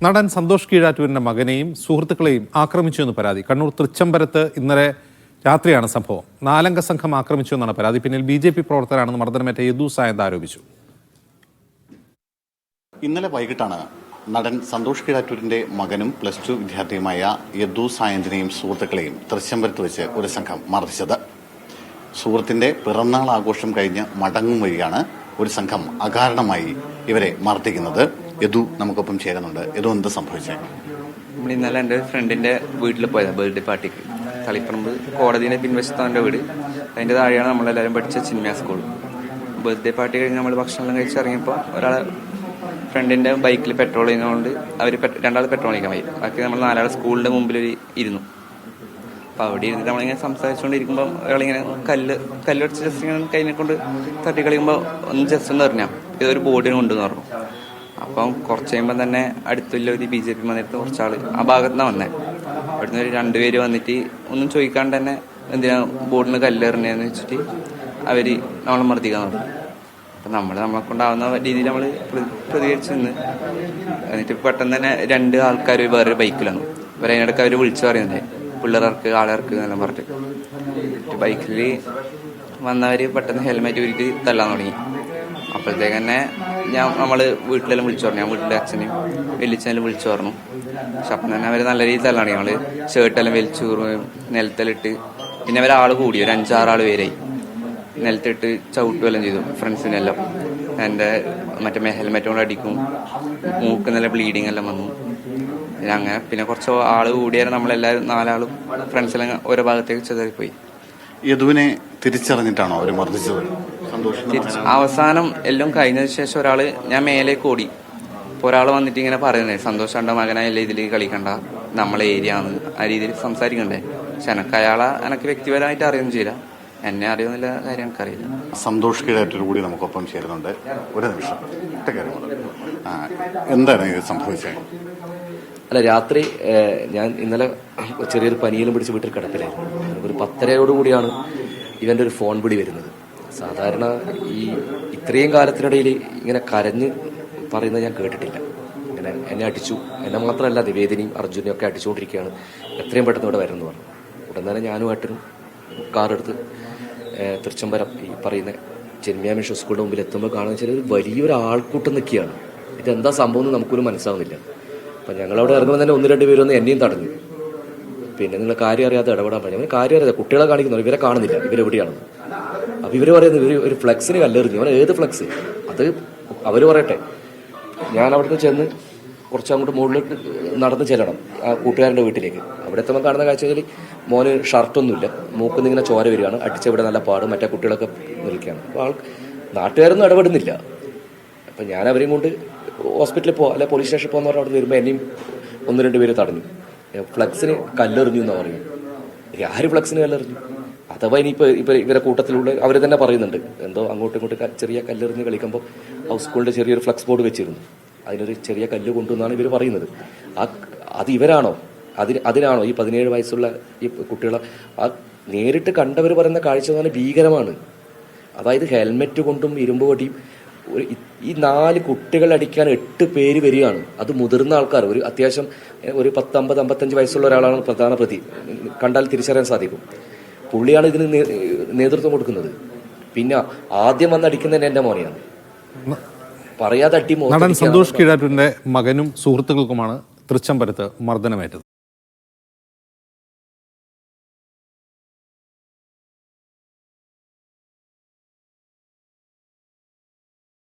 നടൻ സന്തോഷ് കീഴാറ്റൂരിന്റെ മകനെയും സുഹൃത്തുക്കളെയും ആക്രമിച്ചുവെന്ന് പരാതി. കണ്ണൂർ തൃച്ചംബരത്ത് ഇന്നലെ രാത്രിയാണ് സംഭവം. 4-അംഗ സംഘം ആക്രമിച്ചുവെന്നാണ് പരാതി. പിന്നിൽ BJP പ്രവർത്തകരാണെന്ന് മർദ്ദനമേറ്റ യദു സായന്ത് ആരോപിച്ചു. ഇന്നലെ വൈകിട്ടാണ് നടൻ സന്തോഷ് കീഴാറ്റൂരിന്റെ മകനും +2 വിദ്യാർത്ഥിയുമായ യദു സായന്തിനെയും സുഹൃത്തുക്കളെയും തൃച്ചംബരത്ത് വെച്ച് ഒരു സംഘം മർദ്ദിച്ചത്. സുഹൃത്തിന്റെ പിറന്നാൾ ആഘോഷം കഴിഞ്ഞ് മടങ്ങും വഴിയാണ് ഒരു സംഘം അകാരണമായി ഇവരെ മർദ്ദിക്കുന്നത്. യദു നമുക്കൊപ്പം ചേരുന്നുണ്ട്. യദു, എന്ത് സംഭവിച്ചത്? നമ്മൾ ഇന്നലെ എൻ്റെ ഫ്രണ്ടിന്റെ വീട്ടിൽ പോയത് ബർത്ത്ഡേ പാർട്ടിക്ക്. കളിപ്പറമ്പ് കോടതിയുടെ പിൻവശത്താണ് എൻ്റെ വീട്. അതിൻ്റെ താഴെയാണ് നമ്മളെല്ലാവരും പഠിച്ച ചിന്മയ സ്കൂൾ. ബർത്ത്ഡേ പാർട്ടി കഴിഞ്ഞ് നമ്മൾ ഭക്ഷണം കഴിച്ചിറങ്ങിയപ്പോൾ ഒരാളെ ഫ്രണ്ടിന്റെ ബൈക്കിൽ പെട്രോൾ ചെയ്യുന്നതുകൊണ്ട് അവർ രണ്ടാൾ പെട്രോൾ അടിക്കാൻ പോയി. ബാക്കി നമ്മൾ 4 സ്കൂളിന്റെ മുമ്പിൽ ഇരുന്നു. അപ്പോൾ അവിടെ ഇരുന്നിട്ട് നമ്മളിങ്ങനെ സംസാരിച്ചുകൊണ്ടിരിക്കുമ്പോൾ ഒരാളിങ്ങനെ കല്ലടിച്ച് ജസ്റ്റ് ഇങ്ങനെ കൈനെ കൊണ്ട് തട്ടി കളിക്കുമ്പോൾ ഒന്ന് ജസ്റ്റ് ഒന്ന് എറിഞ്ഞാൽ ഇതൊരു ബോർഡിന് കൊണ്ടുവന്ന് പറഞ്ഞു. അപ്പം കുറച്ച് കഴിയുമ്പോൾ തന്നെ അടുത്തുള്ള ഒരു BJP വന്നിട്ട് കുറച്ചാൾ ആ ഭാഗത്ത് നിന്നാണ് വന്നത്. അവിടുന്ന് ഒരു 2 പേര് വന്നിട്ട് ഒന്നും ചോദിക്കാണ്ട് തന്നെ എന്തിനാ ബോർഡിന് കല്ലെറിഞ്ഞതെന്ന് വെച്ചിട്ട് അവർ നമ്മളെ മർദ്ദിക്കാൻ തുടങ്ങി. അപ്പം നമ്മളെ കൊണ്ടാവുന്ന രീതിയിൽ നമ്മൾ പ്രതികരിച്ച് നിന്ന് എന്നിട്ട് പെട്ടെന്ന് തന്നെ 2 ആൾക്കാർ വേറൊരു ബൈക്കിലാണ്. അപ്പോൾ അതിനിടയ്ക്ക് അവർ വിളിച്ചു പറയുന്നത് പിള്ളേർക്ക് ആളിറക്ക് എന്നെല്ലാം പറഞ്ഞിട്ട് ബൈക്കിൽ വന്നവർ പെട്ടെന്ന് ഹെൽമെറ്റ് ഊരിട്ട് തല്ലാൻ തുടങ്ങി. അപ്പോഴത്തേക്ക് തന്നെ നമ്മൾ വീട്ടിലെല്ലാം വിളിച്ചു പറഞ്ഞു. ഞാൻ വീട്ടിലെ അച്ഛനെയും വലിയച്ഛനെല്ലാം വിളിച്ചു പറഞ്ഞു. പക്ഷെ അപ്പം തന്നെ അവർ നല്ല രീതിയിൽ തല്ലാണ്. ഞങ്ങൾ ഷർട്ടെല്ലാം വലിച്ചു നിലത്തിലിട്ട് പിന്നെ അവരാൾ കൂടി ഒരു 5-6 ആൾ പേരായി നിലത്തിട്ട് ചവിട്ടുമെല്ലാം ചെയ്തു. ഫ്രണ്ട്സിനെല്ലാം എൻ്റെ മറ്റേ ഹെൽമെറ്റ് കൊണ്ട് അടിക്കും, മൂക്ക് നല്ല ബ്ലീഡിങ് എല്ലാം വന്നു. അങ്ങനെ പിന്നെ കുറച്ച് ആൾ കൂടിയാലും നമ്മളെല്ലാവരും 4 ആളും ഫ്രണ്ട്സെല്ലാം ഓരോ ഭാഗത്തേക്ക് ചെതറിപ്പോയി. യദുവിനെ തിരിച്ചറിഞ്ഞിട്ടാണോ അവർ മർദ്ദിച്ചത്? അവസാനം എല്ലാം കഴിഞ്ഞതിന് ശേഷം ഒരാൾ ഞാൻ മേലേക്ക് ഓടി. അപ്പോൾ ഒരാൾ വന്നിട്ട് ഇങ്ങനെ പറയുന്നത് സന്തോഷന്റെ മകനായല്ലേ ഇതിൽ കളിക്കണ്ട, നമ്മളെ ഏരിയ ആണ്, ആ രീതിയിൽ സംസാരിക്കണ്ടേ. പക്ഷെ എനിക്ക് വ്യക്തിപരമായിട്ട് അറിയുകയും ചെയ്യില്ല, എന്നെ അറിയുന്നില്ല കാര്യം എനിക്കറിയില്ല. സന്തോഷ് കീഴാറ്റൂർ കൂടി നമുക്കൊപ്പം ചേരുന്നുണ്ട്. ഒരു നിമിഷം, എന്താണ് ഇത് സംഭവിച്ചത്? അല്ല, രാത്രി ഞാൻ ഇന്നലെ ചെറിയൊരു പനിയിലും പിടിച്ച് വീട്ടിൽ കിടപ്പിലായിരുന്നു. ഒരു 10:30 ഇവൻ്റെ ഒരു ഫോൺ വിളി വരുന്നത്. സാധാരണ ഇത്രയും കാലത്തിനിടയിൽ ഇങ്ങനെ കരഞ്ഞ് പറയുന്നത് ഞാൻ കേട്ടിട്ടില്ല. ഇങ്ങനെ എന്നെ അടിച്ചു, എന്നെ മാത്രമല്ല നിവേദിനിയും അർജുനെയും ഒക്കെ അടിച്ചുകൊണ്ടിരിക്കുകയാണ്, എത്രയും പെട്ടെന്ന് ഇവിടെ വരുമെന്ന് പറഞ്ഞു. ഉടൻ തന്നെ ഞാനും ഏട്ടനും കാറെടുത്ത് തൃച്ചംബരം ഈ പറയുന്ന ചിന്മയ മിഷൻ സ്കൂളിൻ്റെ മുമ്പിൽ എത്തുമ്പോൾ കാണുന്ന വെച്ചാൽ ഒരു വലിയൊരു ആൾക്കൂട്ടം നിൽക്കുകയാണ്. ഇതെന്താ സംഭവം എന്ന് നമുക്കൊരു മനസ്സിലാവുന്നില്ല. അപ്പം ഞങ്ങളവിടെ ഇറങ്ങുമ്പോൾ തന്നെ 1-2 പേരൊന്ന് എന്നെയും തടഞ്ഞു. പിന്നെ നിങ്ങൾ കാര്യം അറിയാതെ ഇടപെടാൻ പറഞ്ഞു. അവന് കാര്യം അറിയാതെ കുട്ടികളെ കാണിക്കുന്നു, ഇവരെ കാണുന്നില്ല, ഇവരെവിടെയാണെന്ന്. അപ്പം ഇവർ പറയുന്നത് ഒരു ഫ്ലെക്സിന് കല്ലെറിഞ്ഞു. അവൻ ഏത് ഫ്ലെക്സ് അത് അവർ പറയട്ടെ. ഞാൻ അവിടുന്ന് ചെന്ന് കുറച്ച് അങ്ങോട്ട് മുകളിലേക്ക് നടന്ന് ചെല്ലണം ആ കൂട്ടുകാരൻ്റെ വീട്ടിലേക്ക്. അവിടെ എത്തുമ്പോൾ കാണുന്ന കാഴ്ച വെച്ചാൽ മോന് ഷർട്ടൊന്നുമില്ല, മൂക്കിന്ന് ഇങ്ങനെ ചോര വരികയാണ്, അടിച്ചവിടെ നല്ല പാട്, മറ്റേ കുട്ടികളൊക്കെ നിൽക്കുകയാണ്. അപ്പോൾ നാട്ടുകാരൊന്നും ഇടപെടുന്നില്ല. അപ്പം ഞാൻ അവരെയും കൊണ്ട് ഹോസ്പിറ്റലിൽ പോകാം അല്ലെ പോലീസ് സ്റ്റേഷനിൽ പോകുന്ന പറഞ്ഞാൽ അവിടെ വരുമ്പോൾ എന്നെയും 1-2 പേര് തടഞ്ഞു. ഫ്ലക്സിന് കല്ലെറിഞ്ഞു എന്നാണ് പറയുന്നത്. ആര് ഫ്ലക്സിന് കല്ലെറിഞ്ഞു? അഥവാ ഇനിയിപ്പോൾ ഇവരെ കൂട്ടത്തിലുള്ള അവർ തന്നെ പറയുന്നുണ്ട് എന്തോ അങ്ങോട്ടും ഇങ്ങോട്ടും ചെറിയ കല്ലെറിഞ്ഞ് കളിക്കുമ്പോൾ ഹൗസ് സ്കൂളിൻ്റെ ചെറിയൊരു ഫ്ലക്സ് ബോർഡ് വെച്ചിരുന്നു, അതിനൊരു ചെറിയ കല്ല് കൊണ്ടുവന്നാണ് ഇവർ പറയുന്നത്. അത് ഇവരാണോ? അതിനാണോ ഈ 17 വയസ്സുള്ള ഈ കുട്ടികളെ നേരിട്ട് കണ്ടവർ പറയുന്ന കാഴ്ച എന്ന് പറഞ്ഞാൽ ഭീകരമാണ്. അതായത് ഹെൽമെറ്റ് കൊണ്ടും ഇരുമ്പ് വടിയും ഈ 4 കുട്ടികൾ അടിക്കാൻ 8 പേര് വരികയാണ്. അത് മുതിർന്ന ആൾക്കാർ, ഒരു അത്യാവശ്യം ഒരു 50-55 വയസ്സുള്ള ഒരാളാണ് പ്രധാന പ്രതി. കണ്ടാൽ തിരിച്ചറിയാൻ സാധിക്കും. പുള്ളിയാണ് ഇതിന് നേതൃത്വം കൊടുക്കുന്നത്. പിന്നെ ആദ്യം വന്ന് അടിക്കുന്നത് എൻ്റെ മോനെയാണ്. പറയാതെ അടി. നടൻ സന്തോഷ് കീഴാറ്റൂരിന്റെ മകനും സുഹൃത്തുക്കൾക്കുമാണ് തൃച്ചംബരത്ത് മർദ്ദനമേറ്റത്.